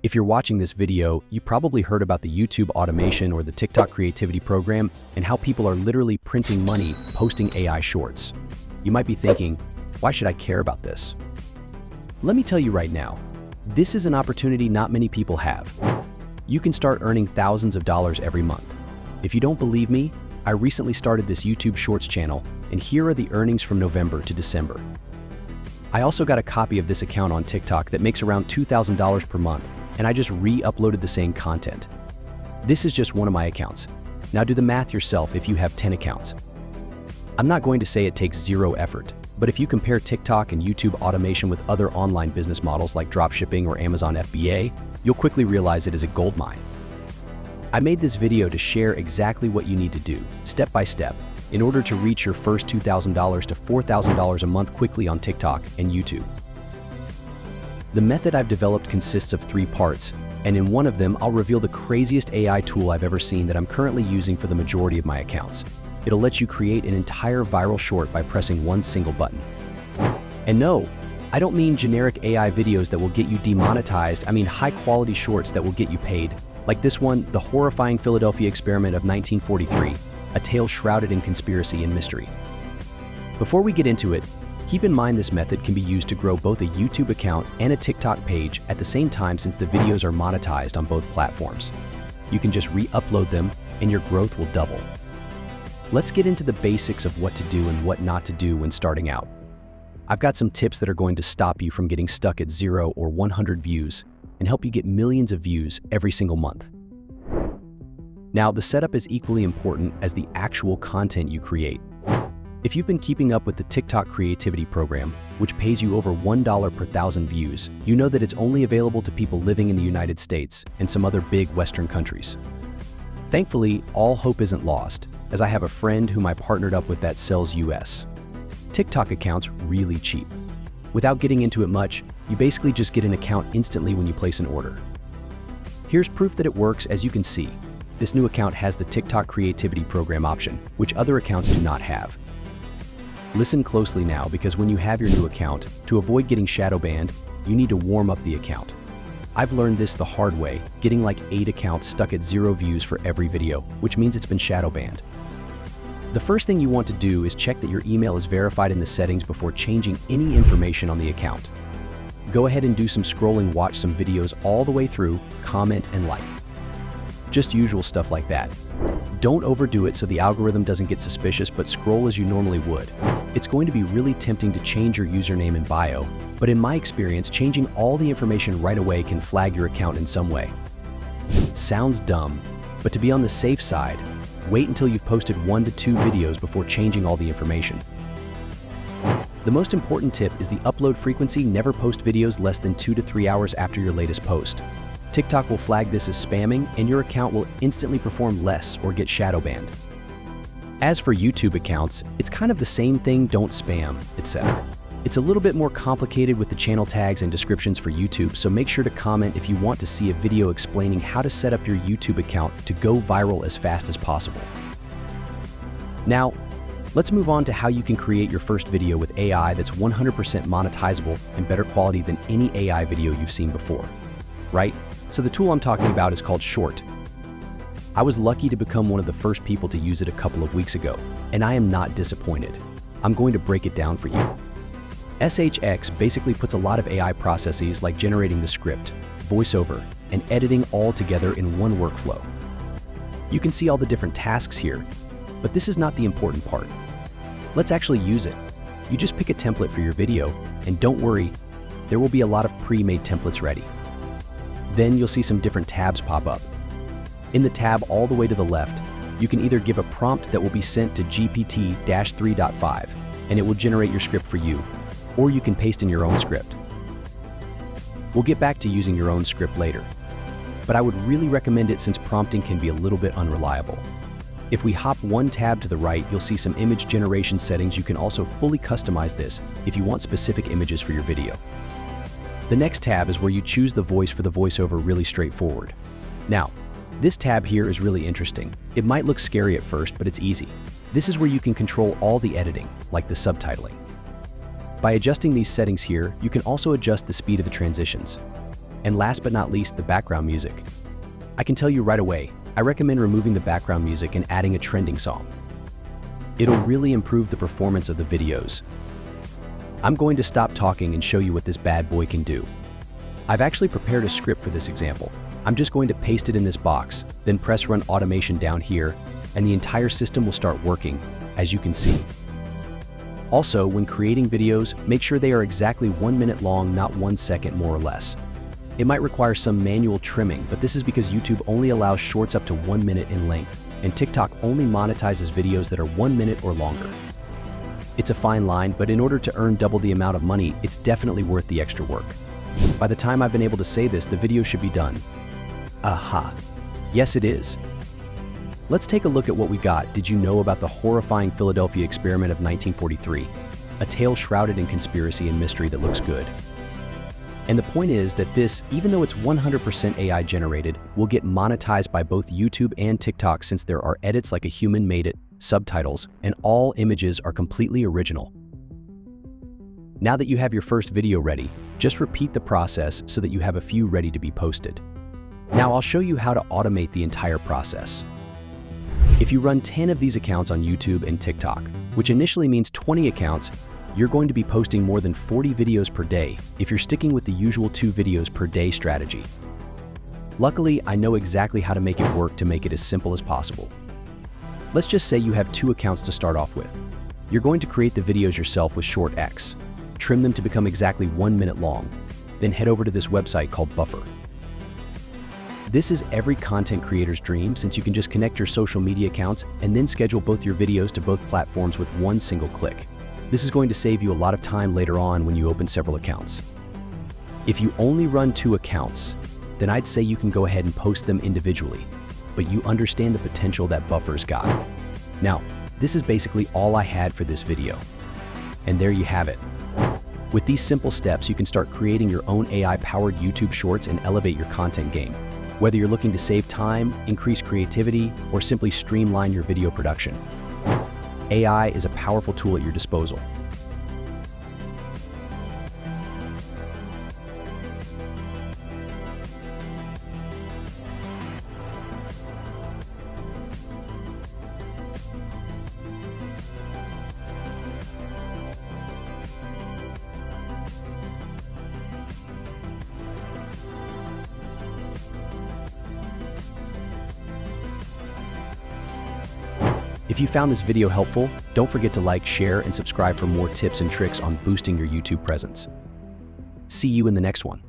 If you're watching this video, you probably heard about the YouTube automation or the TikTok creativity program and how people are literally printing money posting AI shorts. You might be thinking, why should I care about this? Let me tell you right now, this is an opportunity not many people have. You can start earning thousands of dollars every month. If you don't believe me, I recently started this YouTube Shorts channel, and here are the earnings from November to December. I also got a copy of this account on TikTok that makes around $2,000 per month, and I just re-uploaded the same content. This is just one of my accounts. Now do the math yourself if you have 10 accounts. I'm not going to say it takes zero effort, but if you compare TikTok and YouTube automation with other online business models like dropshipping or Amazon FBA, you'll quickly realize it is a goldmine. I made this video to share exactly what you need to do, step by step, in order to reach your first $2,000 to $4,000 a month quickly on TikTok and YouTube. The method I've developed consists of 3 parts, and in one of them, I'll reveal the craziest AI tool I've ever seen that I'm currently using for the majority of my accounts. It'll let you create an entire viral short by pressing one single button. And no, I don't mean generic AI videos that will get you demonetized. I mean high-quality shorts that will get you paid, like this one, The Horrifying Philadelphia Experiment of 1943, a tale shrouded in conspiracy and mystery. Before we get into it, keep in mind this method can be used to grow both a YouTube account and a TikTok page at the same time since the videos are monetized on both platforms. You can just re-upload them and your growth will double. Let's get into the basics of what to do and what not to do when starting out. I've got some tips that are going to stop you from getting stuck at 0 or 100 views and help you get millions of views every single month. Now, the setup is equally important as the actual content you create. If you've been keeping up with the TikTok creativity program, which pays you over $1 per 1,000 views, you know that it's only available to people living in the United States and some other big Western countries. Thankfully, all hope isn't lost, as I have a friend whom I partnered up with that sells US TikTok accounts really cheap. Without getting into it much, you basically just get an account instantly when you place an order. Here's proof that it works. As you can see, this new account has the TikTok creativity program option, which other accounts do not have. Listen closely now, because when you have your new account, to avoid getting shadowbanned, you need to warm up the account. I've learned this the hard way, getting like 8 accounts stuck at 0 views for every video, which means it's been shadowbanned. The first thing you want to do is check that your email is verified in the settings before changing any information on the account. Go ahead and do some scrolling, watch some videos all the way through, comment and like. Just usual stuff like that. Don't overdo it so the algorithm doesn't get suspicious, but scroll as you normally would. It's going to be really tempting to change your username and bio, but in my experience, changing all the information right away can flag your account in some way. Sounds dumb, but to be on the safe side, wait until you've posted 1 to 2 videos before changing all the information. The most important tip is the upload frequency. Never post videos less than 2 to 3 hours after your latest post. TikTok will flag this as spamming, and your account will instantly perform less or get shadow banned. As for YouTube accounts, it's kind of the same thing, don't spam, etc. It's a little bit more complicated with the channel tags and descriptions for YouTube, so make sure to comment if you want to see a video explaining how to set up your YouTube account to go viral as fast as possible. Now, let's move on to how you can create your first video with AI that's 100% monetizable and better quality than any AI video you've seen before, right? So the tool I'm talking about is called Short. I was lucky to become one of the first people to use it a couple of weeks ago, and I am not disappointed. I'm going to break it down for you. SHX basically puts a lot of AI processes like generating the script, voiceover, and editing all together in one workflow. You can see all the different tasks here, but this is not the important part. Let's actually use it. You just pick a template for your video, and don't worry, there will be a lot of pre-made templates ready. Then you'll see some different tabs pop up. In the tab all the way to the left, you can either give a prompt that will be sent to GPT-3.5 and it will generate your script for you, or you can paste in your own script. We'll get back to using your own script later, but I would really recommend it since prompting can be a little bit unreliable. If we hop one tab to the right, you'll see some image generation settings. You can also fully customize this if you want specific images for your video. The next tab is where you choose the voice for the voiceover. Really straightforward. Now, this tab here is really interesting. It might look scary at first, but it's easy. This is where you can control all the editing, like the subtitling. By adjusting these settings here, you can also adjust the speed of the transitions. And last but not least, the background music. I can tell you right away, I recommend removing the background music and adding a trending song. It'll really improve the performance of the videos. I'm going to stop talking and show you what this bad boy can do. I've actually prepared a script for this example. I'm just going to paste it in this box, then press run automation down here, and the entire system will start working, as you can see. Also, when creating videos, make sure they are exactly 1 minute long, not 1 second more or less. It might require some manual trimming, but this is because YouTube only allows shorts up to 1 minute in length, and TikTok only monetizes videos that are 1 minute or longer. It's a fine line, but in order to earn double the amount of money, it's definitely worth the extra work. By the time I've been able to say this, the video should be done. Aha. Yes, it is. Let's take a look at what we got. Did you know about the horrifying Philadelphia experiment of 1943? A tale shrouded in conspiracy and mystery that looks good. And the point is that this, even though it's 100% AI generated, will get monetized by both YouTube and TikTok since there are edits like a human made it, subtitles, and all images are completely original. Now that you have your first video ready, just repeat the process so that you have a few ready to be posted. Now I'll show you how to automate the entire process. If you run 10 of these accounts on YouTube and TikTok, which initially means 20 accounts, you're going to be posting more than 40 videos per day if you're sticking with the usual 2 videos per day strategy. Luckily, I know exactly how to make it work to make it as simple as possible. Let's just say you have 2 accounts to start off with. You're going to create the videos yourself with Short X, trim them to become exactly 1 minute long, then head over to this website called Buffer. This is every content creator's dream since you can just connect your social media accounts and then schedule both your videos to both platforms with one single click. This is going to save you a lot of time later on when you open several accounts. If you only run 2 accounts, then I'd say you can go ahead and post them individually, but you understand the potential that Buffer's got. Now, this is basically all I had for this video. And there you have it. With these simple steps, you can start creating your own AI-powered YouTube Shorts and elevate your content game. Whether you're looking to save time, increase creativity, or simply streamline your video production, AI is a powerful tool at your disposal. If you found this video helpful, don't forget to like, share, and subscribe for more tips and tricks on boosting your YouTube presence. See you in the next one.